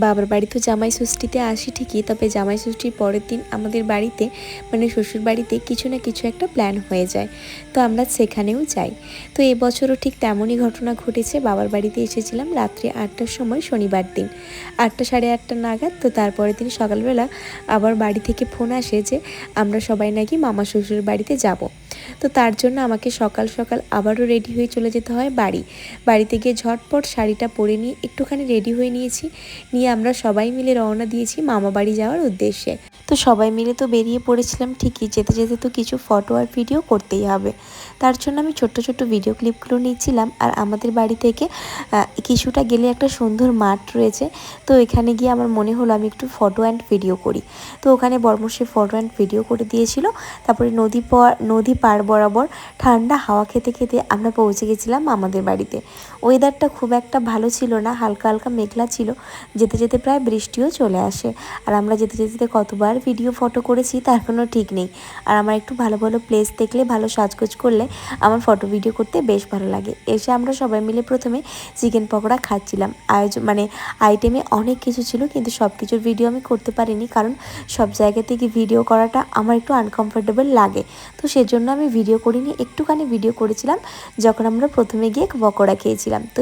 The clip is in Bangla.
বাবার বাড়ি তো জামাই ষষ্ঠীতে আসি ঠিকই, তবে জামাই ষষ্ঠীর পরের দিন আমাদের বাড়িতে মানে শ্বশুর বাড়িতে কিছু না কিছু একটা প্ল্যান হয়ে যায়, তো আমরা সেখানেও যাই। তো এবছরও ঠিক তেমনই ঘটনা ঘটেছে। বাবার বাড়িতে এসেছিলাম রাত্রি 8টার সময়, শনিবার দিন 8টা সাড়ে 8টা নাগাদ। তো তারপরের দিন সকালবেলা আবার বাড়ি থেকে ফোন আসে যে আমরা সবাই নাকি মামা শ্বশুর বাড়িতে যাব। তো তার জন্য আমাকে সকাল সকাল আবারও রেডি হয়ে চলে যেতে হয় বাড়িতে গিয়ে ঝটপট শাড়িটা পরে নিয়ে একটুখানি রেডি হয়ে নিয়ে আমরা সবাই মিলে রওনা দিয়েছি মামা বাড়ি যাওয়ার উদ্দেশ্যে। তো সবাই মিলে তো বেরিয়ে পড়েছিলাম ঠিকই, যেতে যেতে তো কিছু ফটো আর ভিডিও করতেই হবে। তার জন্য আমি ছোট্ট ছোট্ট ভিডিও ক্লিপগুলো নিচ্ছিলাম। আর আমাদের বাড়ি থেকে কিছুটা গেলে একটা সুন্দর মাঠ রয়েছে, তো এখানে গিয়ে আমার মনে হলো আমি একটু ফটো অ্যান্ড ভিডিও করি। তো ওখানে বর্মশে ফটো অ্যান্ড ভিডিও করে দিয়েছিল। তারপরে নদী পার বরাবর ঠান্ডা হাওয়া খেতে খেতে আমরা পৌঁছে গেছিলাম আমাদের বাড়িতে। ওয়েদারটা খুব একটা ভালো ছিল না, হালকা হালকা মেঘলা ছিল, যেতে যেতে প্রায় বৃষ্টিও চলে আসে। আর আমরা যেতে যেতে কতবার ভিডিও ফটো করেছি তার কোনো ঠিক নেই। আর আমার একটু ভালো ভালো প্লেস দেখলে, ভালো সাজগোজ করলে আমার ফটো ভিডিও করতে বেশ ভালো লাগে। এসে আমরা সবাই মিলে প্রথমে চিকেন পকোড়া খাচ্ছিলাম। আইটেমে অনেক কিছু ছিল, কিন্তু সব কিছুর ভিডিও আমি করতে পারিনি, কারণ সব জায়গা থেকে ভিডিও করাটা আমার একটু আনকমফোর্টেবল লাগে। তো সেজন্য আমি ভিডিও করিনি, একটুখানি ভিডিও করেছিলাম যখন আমরা প্রথমে গিয়ে পকোড়া খেয়েছিলাম। তো